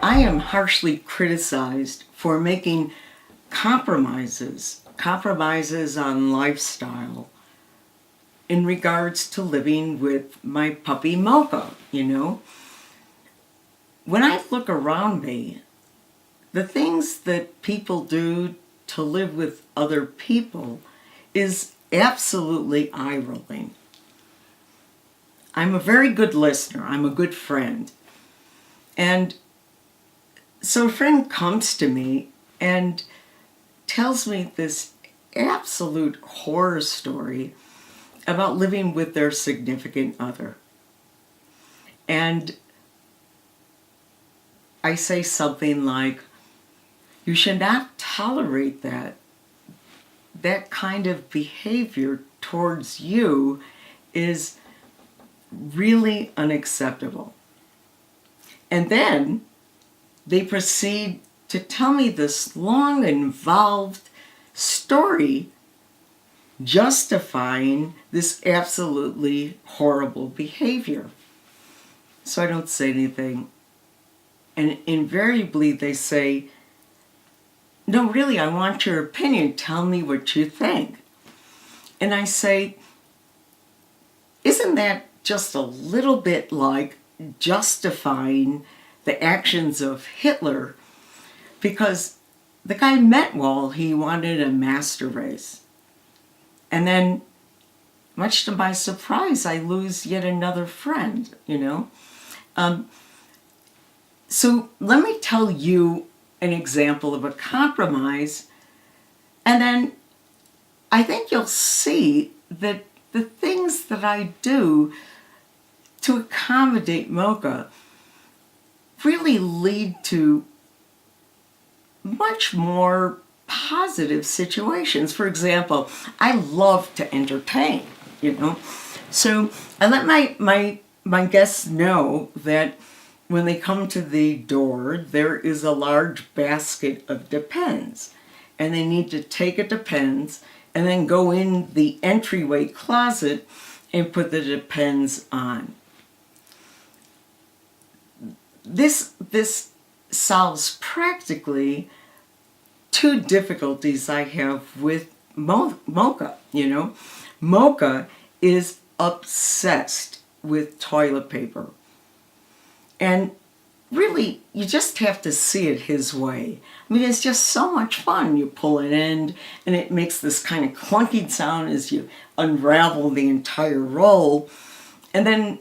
I am harshly criticized for making compromises on lifestyle in regards to living with my puppy Mocha, When I look around me, the things that people do to live with other people is absolutely eye-rolling. I'm a very good listener. I'm a good friend. And so a friend comes to me and tells me this absolute horror story about living with their significant other. And I say something like, you should not tolerate that kind of behavior towards you is really unacceptable. And then they proceed to tell me this long, involved story justifying this absolutely horrible behavior. So I don't say anything. And invariably they say, no, really, I want your opinion. Tell me what you think. And I say, isn't that just a little bit like justifying the actions of Hitler? Because the guy meant well, he wanted a master race. And then, much to my surprise, I lose yet another friend, So let me tell you an example of a compromise, and then I think you'll see that the things that I do to accommodate Mocha really lead to much more positive situations. For example, I love to entertain, So I let my guests know that when they come to the door, there is a large basket of Depends. And they need to take a Depends and then go in the entryway closet and put the Depends on. This solves practically two difficulties I have with Mocha, Mocha is obsessed with toilet paper. And really, you just have to see it his way. I mean, it's just so much fun. You pull an end, and it makes this kind of clunky sound as you unravel the entire roll. And then,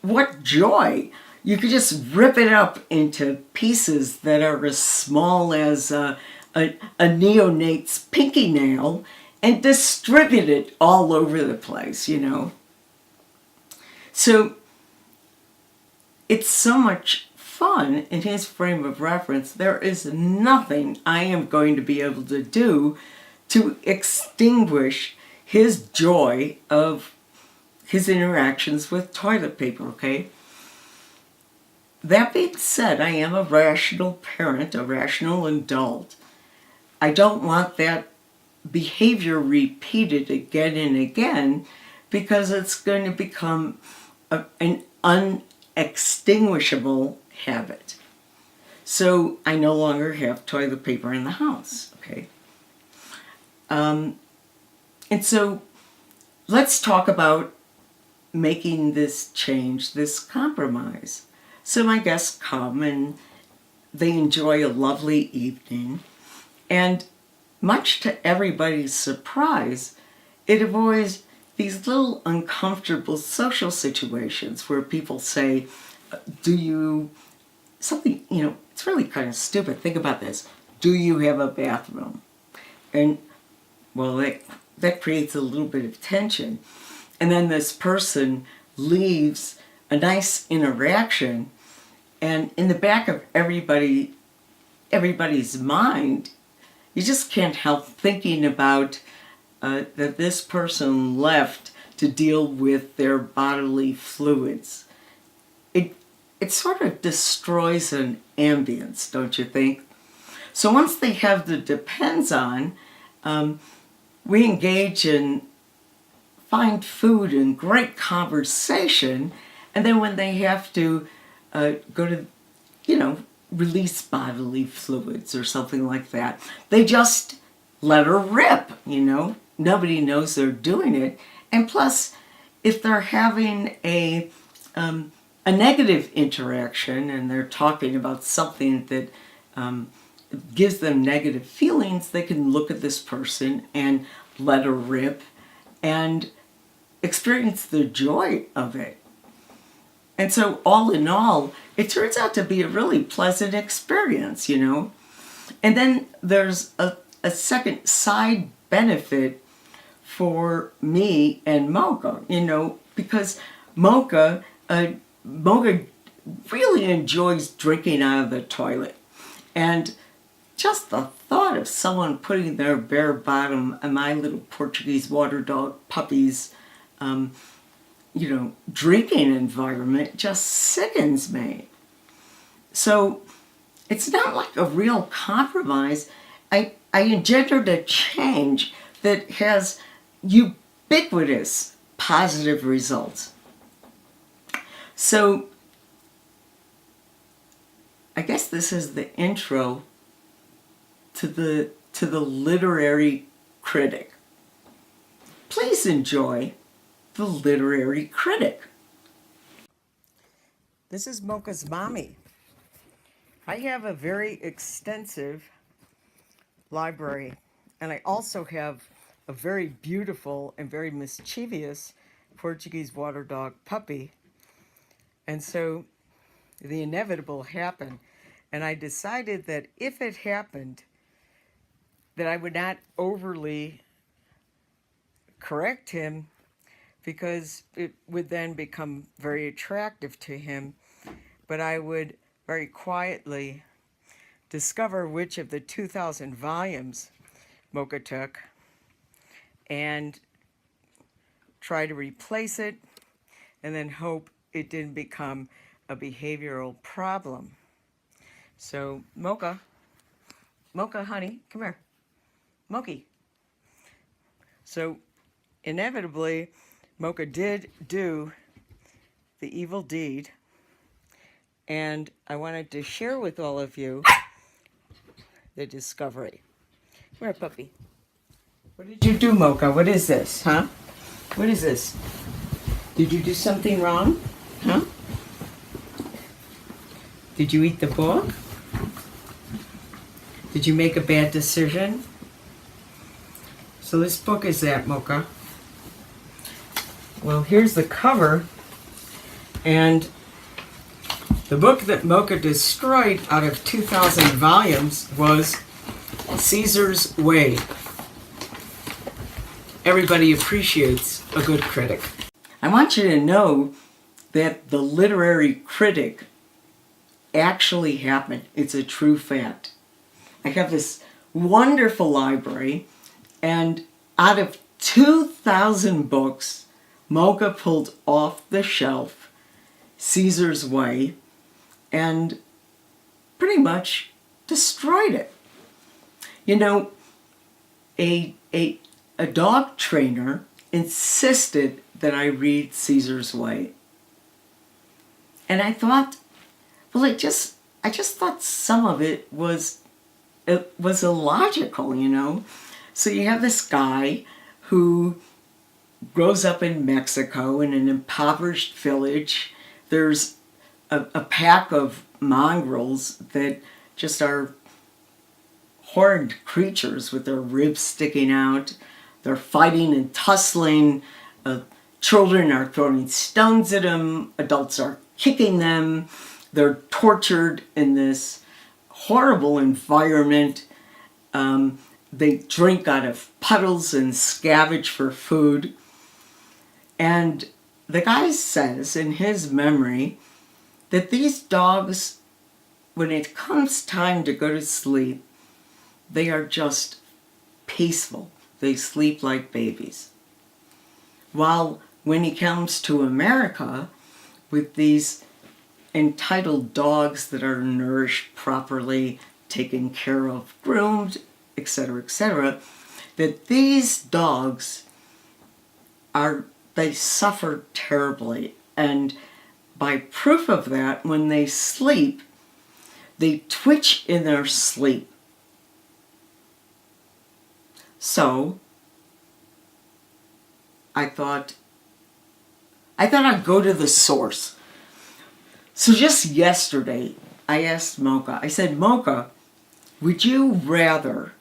what joy! You could just rip it up into pieces that are as small as a neonate's pinky nail and distribute it all over the place, So, it's so much fun in his frame of reference. There is nothing I am going to be able to do to extinguish his joy of his interactions with toilet paper, okay? That being said, I am a rational parent, a rational adult. I don't want that behavior repeated again and again because it's going to become an unextinguishable habit. So I no longer have toilet paper in the house, okay? And so let's talk about making this change, this compromise. So my guests come and they enjoy a lovely evening, and much to everybody's surprise, it avoids these little uncomfortable social situations where people say, do you, something, it's really kind of stupid. Think about this. Do you have a bathroom? And, well, that creates a little bit of tension. And then this person leaves a nice interaction, and in the back of everybody's mind, you just can't help thinking about that this person left to deal with their bodily fluids. It sort of destroys an ambience, don't you think? So once they have the Depends on, we engage in fine food and great conversation, and then when they have to go to, release bodily fluids or something like that. They just let her rip, you know. Nobody knows they're doing it. And plus, if they're having a negative interaction and they're talking about something that gives them negative feelings, they can look at this person and let her rip and experience the joy of it. And so all in all, it turns out to be a really pleasant experience, you know. And then there's a second side benefit for me and Mocha, you know, because Mocha really enjoys drinking out of the toilet. And just the thought of someone putting their bare bottom on my little Portuguese water dog puppy's, drinking environment just sickens me. So it's not like a real compromise. I engendered a change that has ubiquitous positive results. So I guess this is the intro to the literary critic. Please enjoy the literary critic. This is Mocha's mommy. I have a very extensive library, and I also have a very beautiful and very mischievous Portuguese water dog puppy. And so the inevitable happened, and I decided that if it happened, that I would not overly correct him, because it would then become very attractive to him, but I would very quietly discover which of the 2,000 volumes Mocha took and try to replace it, and then hope it didn't become a behavioral problem. So Mocha, honey, come here. Moki. So inevitably, Mocha did do the evil deed, and I wanted to share with all of you the discovery. Come here, puppy. What did you do, Mocha? What is this, huh? What is this? Did you do something wrong? Huh? Did you eat the book? Did you make a bad decision? So this book is that, Mocha. Well, here's the cover, and the book that Mocha destroyed out of 2,000 volumes was Caesar's Way. Everybody appreciates a good critic. I want you to know that the literary critic actually happened. It's a true fact. I have this wonderful library, and out of 2,000 books, Mocha pulled off the shelf Caesar's Way and pretty much destroyed it. You know, a dog trainer insisted that I read Caesar's Way. And I thought, well, I just thought some of it was illogical, you know. So you have this guy who grows up in Mexico in an impoverished village. There's a pack of mongrels that just are horrid creatures with their ribs sticking out. They're fighting and tussling. Children are throwing stones at them. Adults are kicking them. They're tortured in this horrible environment. They drink out of puddles and scavenge for food. And the guy says in his memory that these dogs, when it comes time to go to sleep, they are just peaceful. They sleep like babies. While when he comes to America with these entitled dogs that are nourished properly, taken care of, groomed, etc., that these dogs they suffer terribly. And by proof of that, when they sleep, They twitch in their sleep. So I thought I'd go to the source. So just yesterday, I asked Mocha, I said, Mocha, would you rather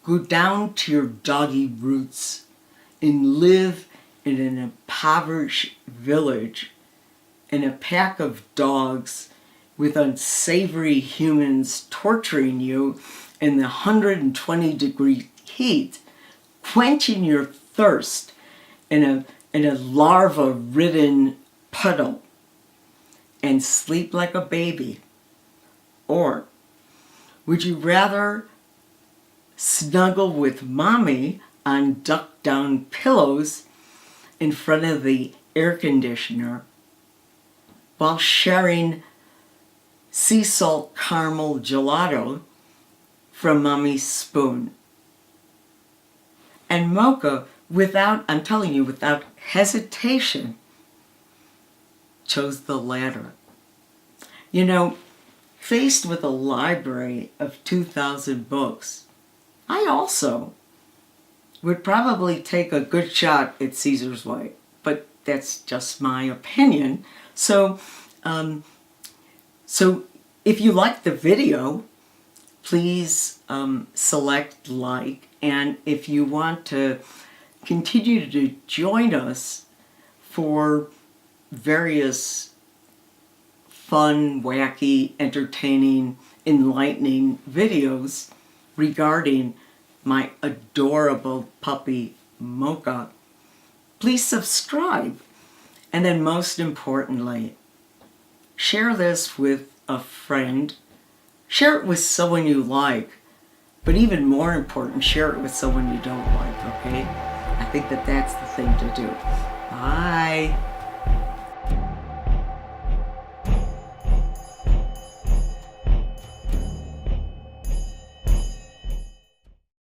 go down to your doggy roots and live in an impoverished village in a pack of dogs with unsavory humans torturing you in the 120-degree heat, quenching your thirst in a larva-ridden puddle, and sleep like a baby? Or would you rather snuggle with mommy on duck-down pillows in front of the air conditioner while sharing sea salt caramel gelato from mommy's spoon? And Mocha, I'm telling you, without hesitation, chose the latter. You know, faced with a library of 2,000 books, I also would probably take a good shot at Caesar's White, but that's just my opinion. So if you like the video, please select like, and if you want to continue to join us for various fun, wacky, entertaining, enlightening videos regarding my adorable puppy Mocha, please subscribe. And then most importantly, share this with a friend. Share it with someone you like. But even more important, share it with someone you don't like, okay? I think that's the thing to do. Bye.